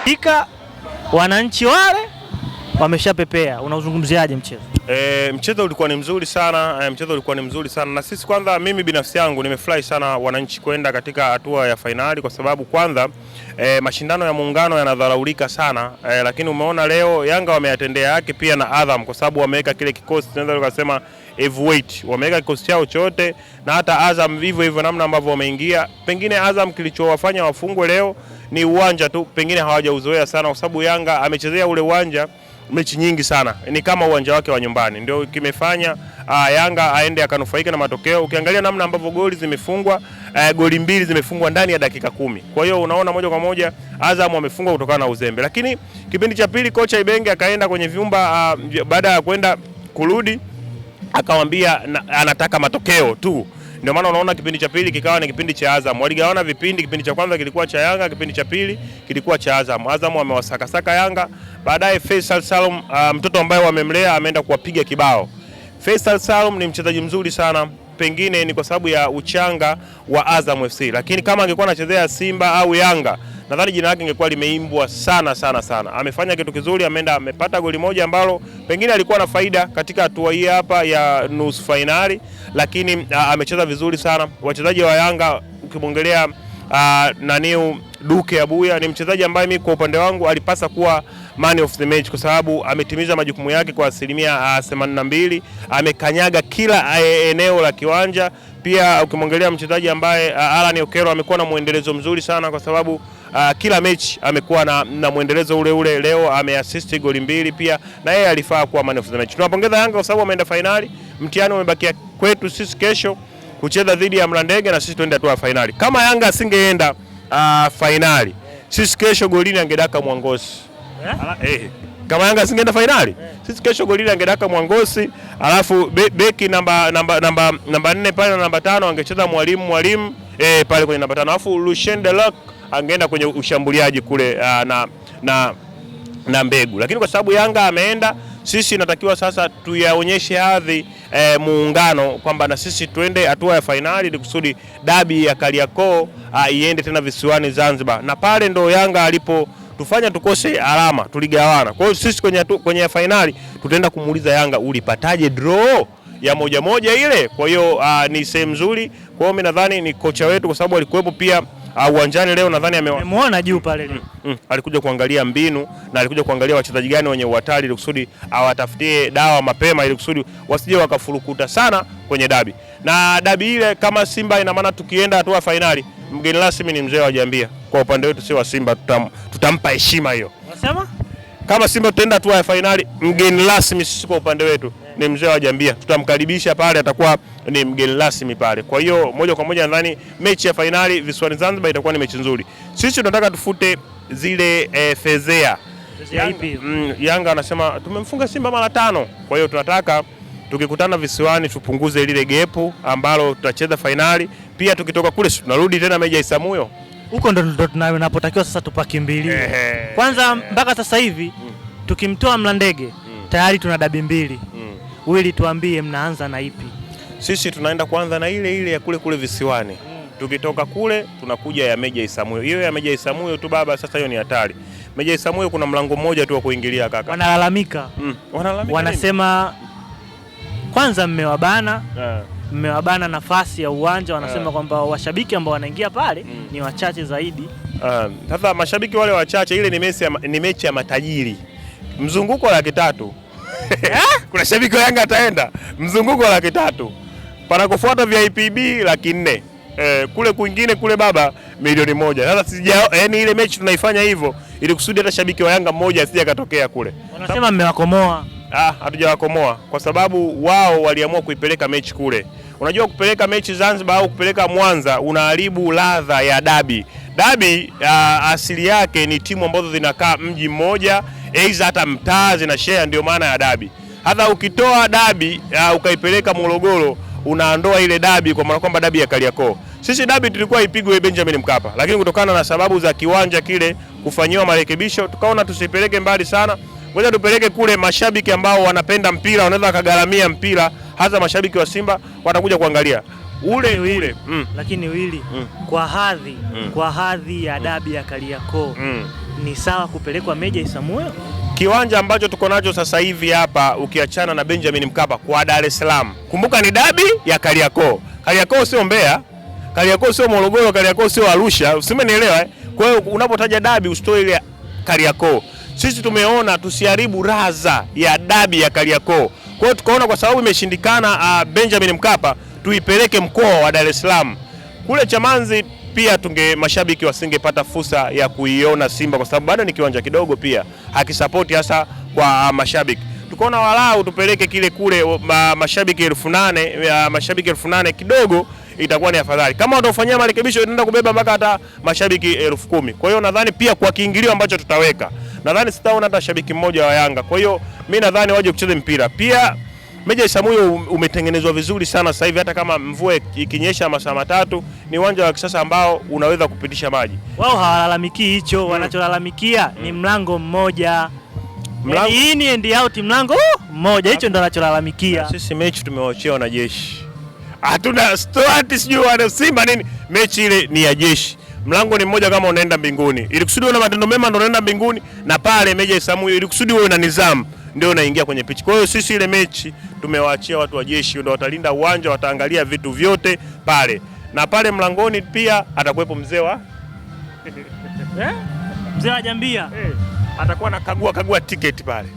Hakika wananchi wale wameshapepea. Unauzungumziaje mchezo? Mchezo ulikuwa ni mzuri sana. Na sisi kwanza, mimi binafsi yangu nimefurahi sana wananchi kwenda katika hatua ya fainali, kwa sababu kwanza mashindano ya muungano yanadharaulika sana, lakini umeona leo Yanga wameyatendea yake pia na Azam, kwa sababu wameweka kile kikosi, tunaweza tukasema heavyweight, wameweka kikosi chao chote, na hata Azam vivyo hivyo namna ambavyo wameingia. Pengine Azam kilichowafanya wafungwe leo ni uwanja tu, pengine hawajauzoea sana, kwa sababu Yanga amechezea ule uwanja mechi nyingi sana, ni kama uwanja wake wa nyumbani, ndio kimefanya Yanga aende akanufaika na matokeo. Ukiangalia namna ambavyo goli zimefungwa, goli 2 zimefungwa ndani ya dakika 10. Kwa hiyo unaona moja kwa moja Azam wamefungwa kutokana na uzembe. Lakini kipindi cha pili kocha Ibenge akaenda kwenye vyumba, baada ya kwenda kurudi akamwambia anataka matokeo tu. Ndio maana unaona kipindi cha pili kikawa ni kipindi cha Azam. Waligawana vipindi, kipindi cha kwanza kilikuwa cha Yanga, kipindi cha pili kilikuwa cha Azam. Azam wamewasakasaka Yanga, baadaye Faisal Salum, mtoto ambaye wamemlea, ameenda kuwapiga kibao. Faisal Salum ni mchezaji mzuri sana, pengine ni kwa sababu ya uchanga wa Azam FC, lakini kama angekuwa anachezea Simba au Yanga, nadhani jina lake ingekuwa limeimbwa sana. Amefanya kitu kizuri, amepata goli moja ambalo pengine alikuwa na faida katika hatua hii hapa ya nusu finali, lakini amecheza vizuri sana. Wachezaji wa Yanga ukimwongelea Naniu Duke Abuya ni mchezaji ambaye mimi kwa upande wangu alipasa kuwa man of the match, kwa sababu ametimiza majukumu yake kwa 82%, amekanyaga kila eneo la kiwanja. Pia ukimwongelea mchezaji ambaye Alan Okero amekuwa na muendelezo mzuri sana, kwa sababu kila mechi amekuwa na muendelezo ule. Leo ameassist goli 2 pia, na yeye alifaa kuwa man of the match. Tunawapongeza Yanga kwa sababu wameenda finali. Mtihani umebakia kwetu sisi kesho kucheza dhidi ya Mlandege, na sisi tuende hatua ya finali. Kama Yanga asingeenda finali, sisi kesho golini angedaka Mwangosi. Kama Yanga asingeenda finali, sisi kesho golini angedaka Mwangosi, alafu beki namba 4 pale na namba 5 angecheza mwalimu pale kwenye namba 5, alafu Lucien Delok angeenda kwenye ushambuliaji kule na Mbegu. Lakini kwa sababu Yanga ameenda, sisi natakiwa sasa tuyaonyeshe hadhi muungano kwamba na sisi tuende hatua ya finali, ili kusudi dabi ya Kariakoo iende tena visiwani Zanzibar, na pale ndo Yanga alipo tufanya tukose alama, tuligawana. Kwa hiyo sisi kwenye finali tutaenda kumuuliza Yanga, ulipataje draw ya 1-1 ile? Kwa hiyo ni sehemu nzuri. Kwa hiyo mimi nadhani ni kocha wetu, kwa sababu alikuwepo pia uwanjani leo, nadhani amemuona juu pale alikuja kuangalia mbinu na alikuja kuangalia wachezaji gani wenye uhatari, ili kusudi awatafutie dawa mapema, ili kusudi wasije wakafurukuta sana kwenye dabi. Na dabi ile kama Simba, ina maana tukienda hatua finali, mgeni rasmi ni mzee wa Jambia. Kwa upande wetu si wa Simba, tutampa heshima hiyo. Unasema kama Simba tutaenda hatua ya finali, mgeni rasmi sisi kwa upande wetu ni mzee wa Jambia, tutamkaribisha pale, atakuwa ni mgeni rasmi pale. Kwa hiyo moja kwa moja nadhani mechi ya finali visiwani Zanzibar itakuwa ni mechi nzuri. Sisi tunataka tufute zile fezea. Yanga anasema tumemfunga Simba mara 5. Kwa hiyo tunataka tukikutana visiwani tupunguze lile gepu ambalo tutacheza finali. Pia tukitoka kule tunarudi tena Meja Isamuyo. Huko ndo tunapotakiwa sasa tupakimbilie. Kwanza mpaka sasa hivi tukimtoa Mlandege tayari tuna dabi 2. Wili, tuambie mnaanza na ipi? Sisi tunaenda kuanza na ile ya kule visiwani. Tukitoka kule tunakuja ya Meja Isamuyo. Hiyo ya Meja Isamuyo tu baba, sasa hiyo ni hatari. Meja Isamuyo kuna mlango mmoja tu wa kuingilia kaka. Wanalalamika. Wanasema kwanza mmewabana nafasi ya uwanja, wanasema kwamba washabiki ambao wanaingia pale ni wachache zaidi. Sasa mashabiki wale wachache, ile ni mechi ya matajiri. Mzunguko la 3. Kuna shabiki wa Yanga ataenda mzunguko la 3. Panakufuata VIPB 400. Kule kwingine kule baba milioni 1. Sasa yani ile mechi tunaifanya hivyo ili kusudi hata shabiki wa Yanga mmoja asije akatokea kule. Wanasema mmewakomoa. Hatujawakomoa, kwa sababu wao waliamua kuipeleka mechi kule. Unajua kupeleka mechi Zanzibar au kupeleka Mwanza unaharibu ladha ya dabi. Dabi asili yake ni timu ambazo zinakaa mji mmoja, aidha hata mtaa zinashare, ndio maana ya dabi. Hata ukitoa dabi ukaipeleka Morogoro, unaondoa ile dabi, kwa maana kwamba dabi ya Kariakoo. Sisi dabi tulikuwa ipigwe Benjamin Mkapa, lakini kutokana na sababu za kiwanja kile kufanyiwa marekebisho, tukaona tusipeleke mbali sana. Ngoja tupeleke kule mashabiki ambao wanapenda mpira, wanaweza kagaramia mpira, hasa mashabiki wa Simba watakuja kuangalia ule. Lakini Wili, kwa hadhi ya dabi ya Kariakoo, ni sawa kupelekwa Meja Isamuhyo? Kiwanja ambacho tuko nacho sasa hivi hapa ukiachana na Benjamin Mkapa kwa Dar es Salaam. Kumbuka ni dabi ya Kariakoo. Kariakoo sio Mbeya, Kariakoo sio Morogoro, Kariakoo sio Arusha. Usimenielewa eh? Kwa hiyo unapotaja dabi usitoe ile Kariakoo. Sisi tumeona tusiharibu raza ya dabi ya Kariakoo. Kwa hiyo tukaona kwa sababu imeshindikana Benjamin Mkapa tuipeleke mkoa wa Dar es Salaam. Kule Chamanzi pia mashabiki wasingepata fursa ya kuiona Simba kwa sababu bado ni kiwanja kidogo, pia hakisapoti hasa kwa mashabiki. Tukaona walau tupeleke kile kule mashabiki 8,000, mashabiki 8,000 kidogo itakuwa ni afadhali. Kama watafanyia marekebisho inaenda kubeba mpaka hata mashabiki 10,000. Kwa hiyo nadhani pia kwa kiingilio ambacho tutaweka, nadhani sitaona hata shabiki mmoja wa Yanga. Kwa hiyo mimi nadhani waje kucheza mpira. Pia Meja Isamuhyo umetengenezwa vizuri sana sasa hivi, hata kama mvua ikinyesha masaa matatu ni uwanja wa kisasa ambao unaweza kupitisha maji. Wao hawalalamiki hicho, wanacholalamikia ni mlango mmoja. In and out mlango mmoja, hicho ndo wanacholalamikia. Sisi mechi tumewachia wanajeshi. Hatuna start sijui wana Simba nini. Mechi ile ni ya jeshi. Mlango ni mmoja kama unaenda mbinguni. Ili kusudi una matendo mema ndo unaenda mbinguni, na pale Meja Isamuhyo ili kusudi wewe una nidhamu ndio unaingia kwenye pitch. Kwa hiyo sisi ile mechi tumewaachia watu wa jeshi ndio watalinda uwanja, wataangalia vitu vyote pale. Na pale mlangoni pia atakuwepo mzee wa mzee wa Jambia. Atakuwa kagua tiketi pale.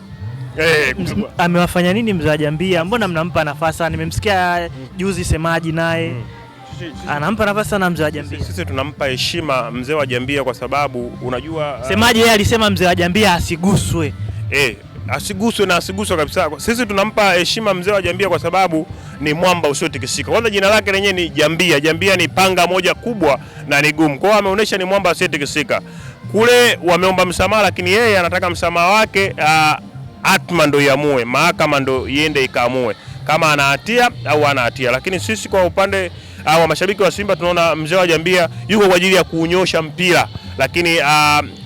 Amewafanya nini mzee wa Jambia? Mbona mnampa nafasi? Nimemsikia juzi semaji naye anampa nafasi sana mzee wa Jambia. Sisi tunampa heshima mzee wa Jambia kwa sababu unajua semaji yeye alisema mzee wa Jambia asiguswe. Asiguswe kabisa. Sisi tunampa heshima mzee wa Jambia kwa sababu ni mwamba usiotikisika. Kwanza jina lake lenyewe ni Jambia. Jambia ni panga moja kubwa na ni gumu. Kwa hiyo ameonyesha ni mwamba usiotikisika. Kule wameomba msamaha, lakini yeye anataka msamaha wake atma ndo iamue, mahakama ndo iende ikaamue kama ana hatia au hana hatia. Lakini sisi kwa upande wa mashabiki wa Simba tunaona mzee wa Jambia yuko kwa ajili ya kuunyosha mpira, lakini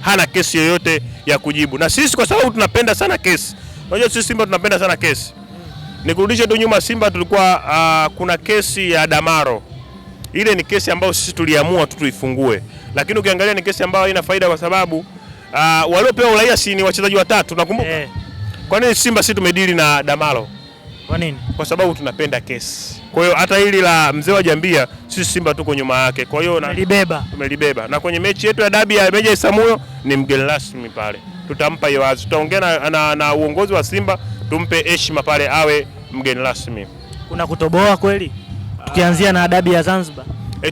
hana kesi yoyote ya kujibu. Na sisi kwa sababu tunapenda sana kesi. Unajua sisi Simba tunapenda sana kesi. Nikurudishe tu nyuma, Simba tulikuwa kuna kesi ya Damaro. Ile ni kesi ambayo sisi tuliamua tu tuifungue. Lakini ukiangalia ni kesi ambayo haina faida kwa sababu waliopewa uraia si ni wachezaji watatu, nakumbuka. Kwa nini Simba sisi tumedili na Damaro? Kwa nini? Kwa sababu tunapenda kesi. Kwa hiyo hata hili la mzee wa Jambia sisi Simba tuko nyuma yake. Kwa hiyo tumelibeba. Na kwenye mechi yetu ya dabi ya Meja Isamuhyo ni mgeni rasmi pale. Tutampa hiyo wazi. Tutaongea na uongozi wa Simba tumpe heshima pale awe mgeni rasmi. Kuna kutoboa kweli? Tukianzia na dabi ya Zanzibar.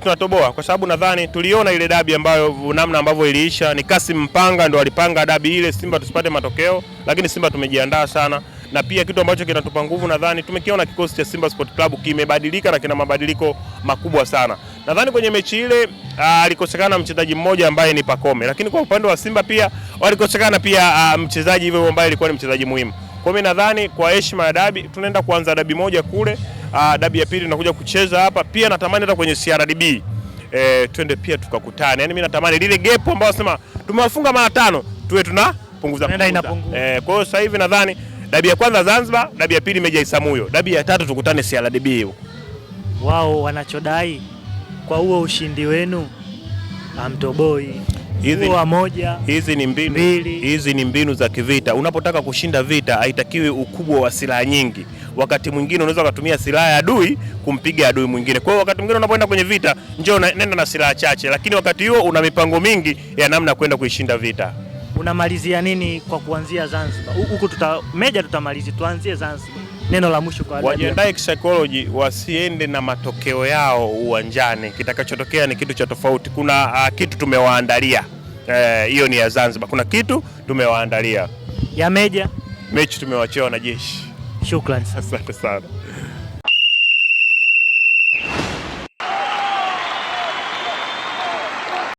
Tunatoboa kwa sababu nadhani tuliona ile dabi ambayo namna ambavyo iliisha ni Kasim Mpanga ndo alipanga dabi ile Simba tusipate matokeo, lakini Simba tumejiandaa sana. Na pia kitu ambacho kinatupa nguvu nadhani tumekiona kikosi cha Simba Sport Club kimebadilika na kina mabadiliko makubwa sana. Nadhani kwenye mechi ile alikosekana mchezaji mmoja ambaye ni Pacome, lakini kwa upande wa Simba pia walikosekana pia mchezaji hivyo ambaye alikuwa ni mchezaji muhimu. Kwa mimi nadhani kwa heshima ya dabi tunaenda kuanza dabi moja kule, dabi ya pili tunakuja kucheza hapa. Pia natamani hata kwenye CRDB twende pia tukakutane. Yaani mimi natamani lile gap ambao nasema tumewafunga mara 5 tuwe tunapunguza. Kwa hiyo sasa hivi nadhani dabi ya kwanza Zanzibar, dabi ya pili Meja Isamuhyo, dabi ya tatu tukutane CRDB hiyo. Wao wanachodai kwa huo ushindi wenu amtoboi. Hizi ni mbinu za kivita. Unapotaka kushinda vita haitakiwi ukubwa wa silaha nyingi. Wakati mwingine unaweza kutumia silaha ya adui kumpiga adui mwingine. Kwa hiyo wakati mwingine unapoenda kwenye vita, njoo nenda na silaha chache, lakini wakati huo una mipango mingi ya namna kwenda kuishinda vita. Unamalizia nini kwa kuanzia Zanzibar? Huko Meja tutamalizia, tuanzie Zanzibar. Neno la mwisho kwa wajiandae psychology, wasiende na matokeo yao uwanjani. Kitakachotokea ni kitu cha tofauti. Kuna kitu tumewaandalia. Hiyo ni ya Zanzibar. Kuna kitu tumewaandalia. Ya Meja? Mechi tumewachia wanajeshi. Shukrani. Asante sana.